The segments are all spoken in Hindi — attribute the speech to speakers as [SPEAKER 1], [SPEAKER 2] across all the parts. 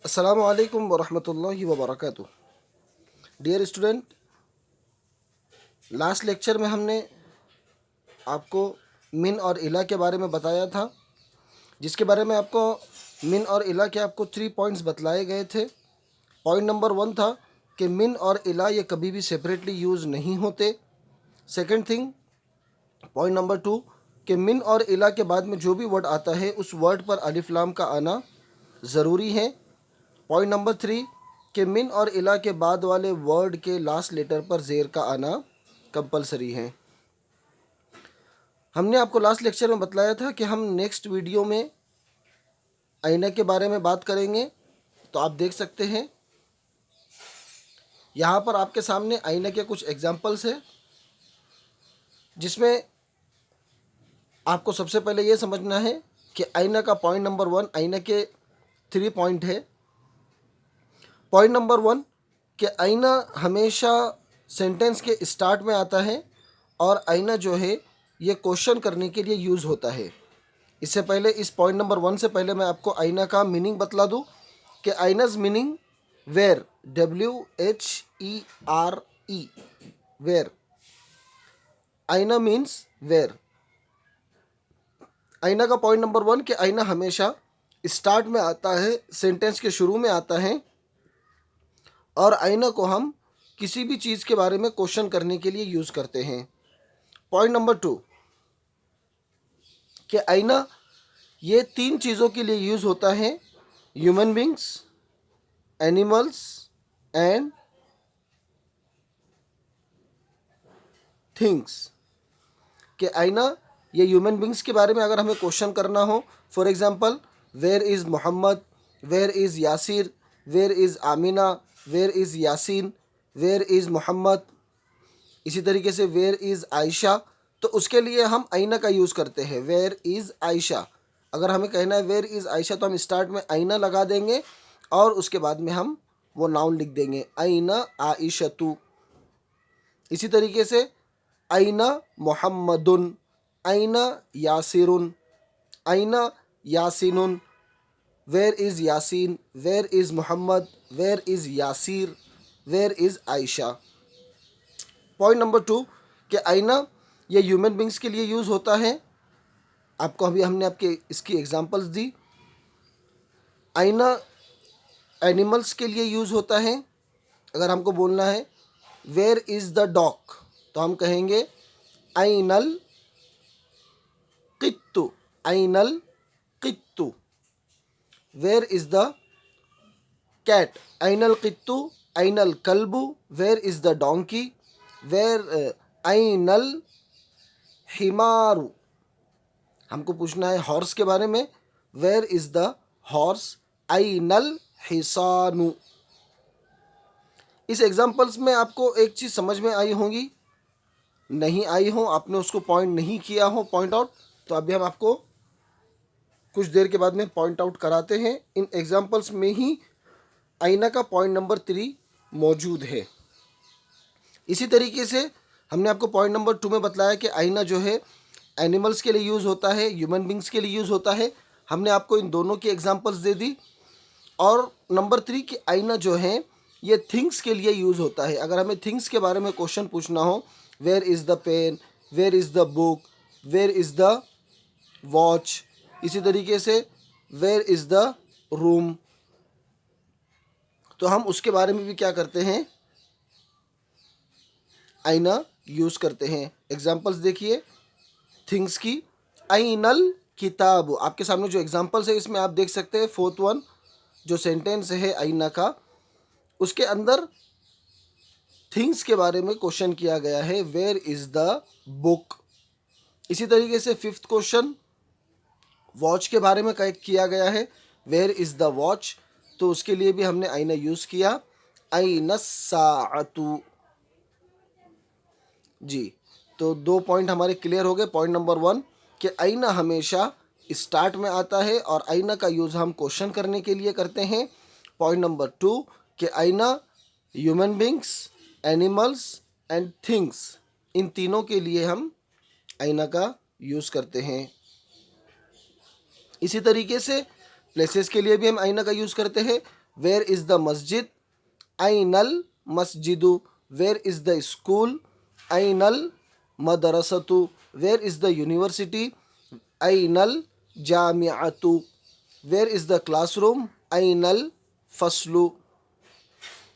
[SPEAKER 1] अस्सलामु अलैकुम वरहमतुल्लाहि वबरकातुह। डियर स्टूडेंट, लास्ट लेक्चर में हमने आपको मिन और इला के बारे में बताया था, जिसके बारे में आपको मिन और इला के आपको 3 पॉइंट्स बतलाए गए थे। पॉइंट नंबर 1 था कि मिन और इला ये कभी भी सेपरेटली यूज़ नहीं होते। सेकंड थिंग, पॉइंट नंबर 2 कि मिन और इला के बाद में जो भी वर्ड आता है उस वर्ड पर अलिफ लाम का आना ज़रूरी है। पॉइंट नंबर 3 कि मिन और इला के बाद वाले वर्ड के लास्ट लेटर पर ज़ेर का आना कंपलसरी है। हमने आपको लास्ट लेक्चर में बतलाया था कि हम नेक्स्ट वीडियो में आईना के बारे में बात करेंगे। तो आप देख सकते हैं यहाँ पर आपके सामने आईना के कुछ एग्जाम्पल्स हैं, जिसमें आपको सबसे पहले ये समझना है कि आईना का पॉइंट नंबर 1, आईना के 3 पॉइंट है। पॉइंट नंबर 1 कि आईना हमेशा सेंटेंस के स्टार्ट में आता है और आईना जो है ये क्वेश्चन करने के लिए यूज़ होता है। इससे पहले, इस पॉइंट नंबर 1 से पहले मैं आपको आईना का मीनिंग बतला दूं कि आईनाज मीनिंग वेयर, WHERE, वेयर। आईना मीन्स वेयर। आईना का पॉइंट नंबर 1 कि आईना हमेशा स्टार्ट में आता है, सेंटेंस के शुरू में आता है और आईना को हम किसी भी चीज़ के बारे में क्वेश्चन करने के लिए यूज़ करते हैं। पॉइंट नंबर 2 कि आईना ये 3 चीज़ों के लिए यूज़ होता है, human beings, animals and things. कि आईना ये ह्यूमन बींग्स के बारे में अगर हमें क्वेश्चन करना हो, for example where is Mohammad, where is Yasir, where is Amina, where is Yasin, where is Mohammad. इसी तरीके से वेयर इज़ आयशा, तो उसके लिए हम आईना का यूज़ करते हैं, वेयर इज़ आयशा। अगर हमें कहना है वेयर इज़ आयशा तो हम स्टार्ट में आईना लगा देंगे और उसके बाद में हम वो नाउन लिख देंगे, आईना आइशतु। इसी तरीके से आईना मोहम्मदुन, आईना यासिरुन, आईना यासीनुन, where is Yasin, where is Mohammad, where is Yasir, where is Ayesha. Point number 2 कि आईना ये ह्यूमन बींग्स के लिए यूज़ होता है। आपको अभी हमने आपके इसकी एग्जांपल्स दी। आईना एनिमल्स के लिए यूज़ होता है। अगर हमको बोलना है वेयर इज़ द डॉग तो हम कहेंगे आइनल कित्तु, आइनल कित्तु। वेयर इज़ द कैट, आइनल कित्तु, आइनल कल्बु। Where is the donkey, where आइनल हिमारू। हमको पूछना है हॉर्स के बारे में, वेयर इज़ द हॉर्स, आइनल हिसानु। इस एग्जाम्पल्स में आपको एक चीज़ समझ में आई होगी, नहीं आई हो, आपने उसको पॉइंट नहीं किया हो, पॉइंट आउट, तो अभी हम आपको कुछ देर के बाद में पॉइंट आउट कराते हैं। इन एग्जाम्पल्स में ही आईना का पॉइंट नंबर 3 मौजूद है। इसी तरीके से हमने आपको पॉइंट नंबर 2 में बतलाया कि आईना जो है एनिमल्स के लिए यूज़ होता है, ह्यूमन बींग्स के लिए यूज़ होता है। हमने आपको इन दोनों की एग्जाम्पल्स दे दी। और नंबर 3 कि आईना जो है ये थिंग्स के लिए यूज़ होता है। अगर हमें थिंग्स के बारे में क्वेश्चन पूछना हो, where is the pen, where is the book, where is the watch. इसी तरीके से वेयर इज़ द रूम, तो हम उसके बारे में भी क्या करते हैं, आईना यूज़ करते हैं। एग्जाम्पल्स देखिए थिंग्स की, आइनल किताब। आपके सामने जो एग्जाम्पल्स है इसमें आप देख सकते हैं 4th वन जो सेंटेंस है आईना का, उसके अंदर थिंग्स के बारे में क्वेश्चन किया गया है, वेयर इज़ द बुक। इसी तरीके से 5th क्वेश्चन वॉच के बारे में किया गया है, वेयर इज़ द वॉच, तो उसके लिए भी हमने आईना यूज़ किया, आइना साअतु। जी, तो 2 पॉइंट हमारे क्लियर हो गए। पॉइंट नंबर 1 कि आईना हमेशा स्टार्ट में आता है और आईना का यूज़ हम क्वेश्चन करने के लिए करते हैं। पॉइंट नंबर 2 कि आईना human beings, animals and things, इन तीनों के लिए हम आईना का यूज़ करते हैं। इसी तरीके से प्लेसेस के लिए भी हम आईना का यूज़ करते हैं। वेयर इज़ द मस्जिद, ऐनल मस्जिदु, वेयर इज़ द स्कूल, ऐनल मदरसतु, वेयर इज़ द यूनिवर्सिटी, ऐनल जामिअतु, वेयर इज़ द क्लासरूम, ऐनल फसलु,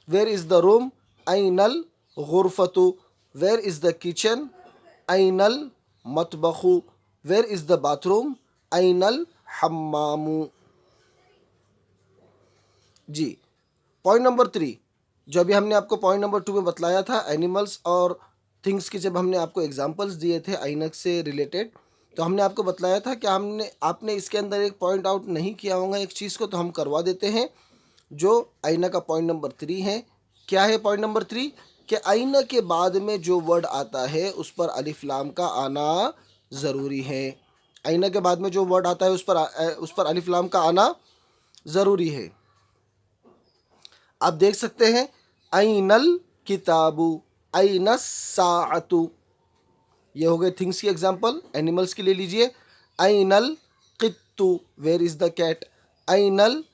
[SPEAKER 1] वेयर इज़ द रूम, ऐनल गुरफतु, वेयर इज़ द किचन, ऐनल मतबखु, वेयर इज़ द बाथरूम, ऐनल हम्मामु। जी, पॉइंट नंबर 3, जो अभी हमने आपको पॉइंट नंबर 2 में बतलाया था, एनिमल्स और थिंग्स की जब हमने आपको एग्जांपल्स दिए थे ऐनक से रिलेटेड, तो हमने आपको बतलाया था कि आपने इसके अंदर एक पॉइंट आउट नहीं किया होगा एक चीज़ को, तो हम करवा देते हैं, जो आईना का पॉइंट नंबर 3 है। क्या है पॉइंट नंबर 3? कि आईना के बाद में जो वर्ड आता है उस पर अलिफ लाम का आना ज़रूरी है। आईना के बाद में जो वर्ड आता है उस पर अलिफ लाम का आना ज़रूरी है। आप देख सकते हैं, ऐनल किताबु, ऐनस साअतु, ये हो गए थिंग्स की एग्जांपल। एनिमल्स के लिए लीजिए, ऐनल कित्तु, वेयर इज़ द कैट, ऐनल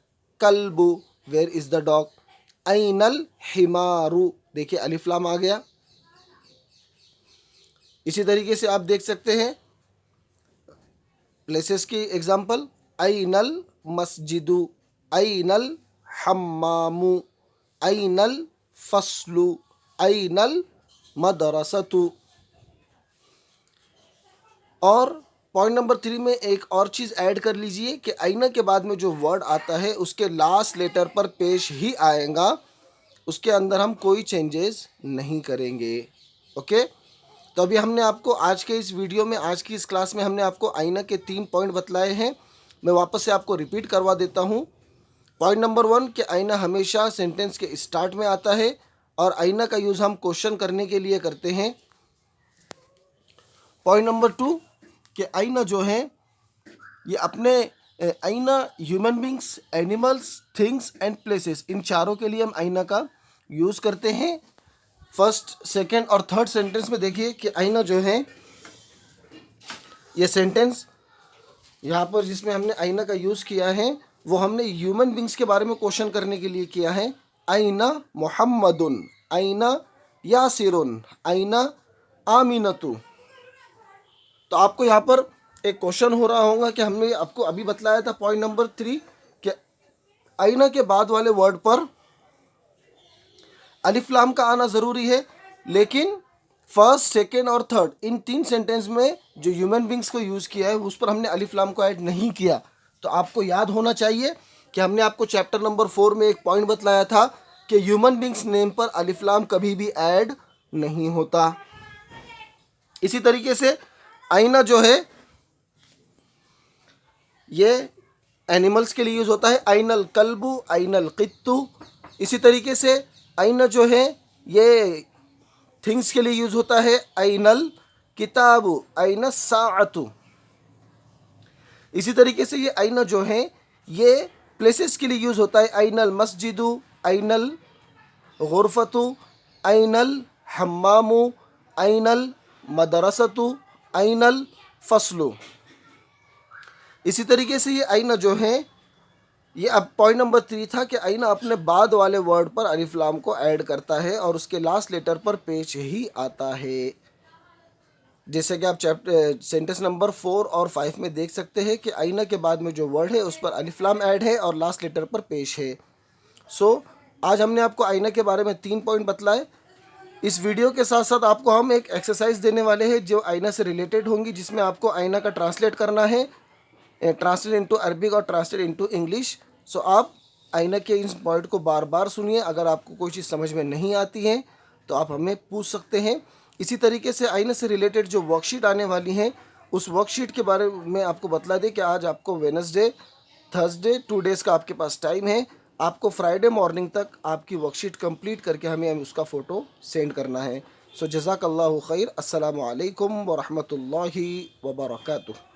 [SPEAKER 1] कल्बु, वेयर इज़ द डॉग, ऐनल हिमारू, देखिए अलिफ लाम आ गया। इसी तरीके से आप देख सकते हैं प्लेसेस की एग्जांपल, ऐनल मस्जिदु, ऐनल हम्मामु, ऐनल फस्लु, ऐनल मदरसतु। और पॉइंट नंबर 3 में एक और चीज़ ऐड कर लीजिए कि आईना के बाद में जो वर्ड आता है उसके लास्ट लेटर पर पेश ही आएगा, उसके अंदर हम कोई चेंजेस नहीं करेंगे। ओके, तो अभी हमने आपको आज के इस वीडियो में, आज की इस क्लास में हमने आपको आईना के 3 पॉइंट बतलाए हैं। मैं वापस से आपको रिपीट करवा देता हूँ। पॉइंट नंबर 1 कि आईना हमेशा सेंटेंस के स्टार्ट में आता है और आईना का यूज़ हम क्वेश्चन करने के लिए करते हैं। पॉइंट नंबर 2 कि आईना जो है ये अपने आईना human beings, animals, things and places, इन चारों के लिए हम आईना का यूज़ करते हैं। फर्स्ट, सेकंड और थर्ड सेंटेंस में देखिए कि आईना जो है, ये सेंटेंस यहाँ पर जिसमें हमने आईना का यूज़ किया है वो हमने ह्यूमन बींग्स के बारे में क्वेश्चन करने के लिए किया है। आईना मुहम्मदुन, आईना यासिरुन, आईना आमिनतु। तो आपको यहाँ पर एक क्वेश्चन हो रहा होगा कि हमने आपको अभी बतलाया था पॉइंट नंबर 3 कि आईना के बाद वाले वर्ड पर अलिफ लाम का आना ज़रूरी है, लेकिन फर्स्ट, सेकेंड और थर्ड, इन 3 सेंटेंस में जो ह्यूमन बींग्स को यूज़ किया है उस पर हमने अलिफ लाम को ऐड नहीं किया। तो आपको याद होना चाहिए कि हमने आपको चैप्टर नंबर 4 में एक पॉइंट बतलाया था कि ह्यूमन बींग्स नेम पर अलिफ लाम कभी भी ऐड नहीं होता। इसी तरीके से आईना जो है ये एनिमल्स के लिए यूज़ होता है, ऐनल कल्बु, ऐनल कित्तु। इसी तरीके से आईना जो है ये थिंग्स के लिए यूज़ होता है, ऐनल किताबु, ऐनस साअतु। इसी तरीके से ये आईना जो है ये प्लेसेस के लिए यूज़ होता है, ऐनल मस्जिदु, ऐनल गुरफतु, ऐनल हम्मामु, ऐनल मदरसतु, ऐनल फसलु। इसी तरीके से ये आईना जो है ये अब पॉइंट नंबर 3 था कि आईना अपने बाद वाले वर्ड पर अलिफ लाम को ऐड करता है और उसके लास्ट लेटर पर पेश ही आता है। जैसे कि आप चैप्टर सेंटेंस नंबर 4 और 5 में देख सकते हैं कि आईना के बाद में जो वर्ड है उस पर अलिफ लाम ऐड है और लास्ट लेटर पर पेश है। आज हमने आपको आईना के बारे में 3 पॉइंट बतलाए। इस वीडियो के साथ साथ आपको हम एक एक्सरसाइज देने वाले हैं जो आईना से रिलेटेड होंगी, जिसमें आपको आईना का ट्रांसलेट करना है, ट्रांसलेट इनटू अरबिक और ट्रांसलेट इनटू इंग्लिश। आप आईना के इस पॉइंट को बार बार सुनिए। अगर आपको कोई चीज़ समझ में नहीं आती है तो आप हमें पूछ सकते हैं। इसी तरीके से आईना से रिलेटेड जो वर्कशीट आने वाली हैं उस वर्कशीट के बारे में आपको बतला दें कि आज आपको वेडनेसडे, थर्सडे 2 डेज़ का आपके पास टाइम है। आपको फ्राइडे मॉर्निंग तक आपकी वर्कशीट कंप्लीट करके हमें उसका फ़ोटो सेंड करना है। जज़ाकल्लाहु खैर। अस्सलामु अलैकुम व रहमतुल्लाहि व बरकातुहू।